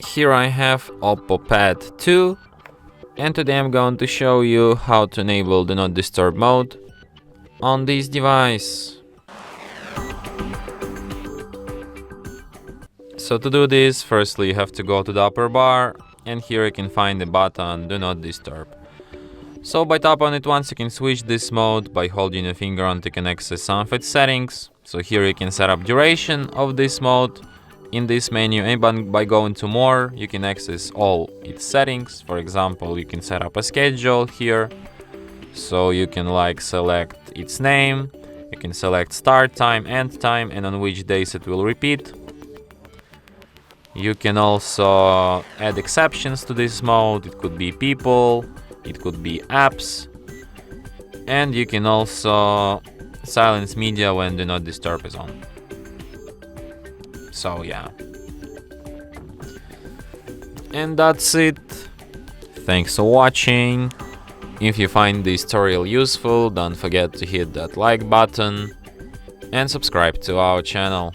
Here I have OPPO Pad 2, and today I'm going to show you how to enable Do Not Disturb mode on this device. So to do this, firstly you have to go to the upper bar, and here you can find the button Do Not Disturb. So by tap on it once, you can switch this mode by holding your finger on it. You can access some of its settings. So here you can set up duration of this mode in this menu, and by going to more you can access all its settings. For example, you can set up a schedule here, so you can select its name, you can select start time, end time, and on which days it will repeat. You can also add exceptions to this mode. It could be people, it could be apps, and you can also silence media when Do Not Disturb is on. So yeah, and that's it. Thanks for watching. If you find this tutorial useful, don't forget to hit that like button and subscribe to our channel.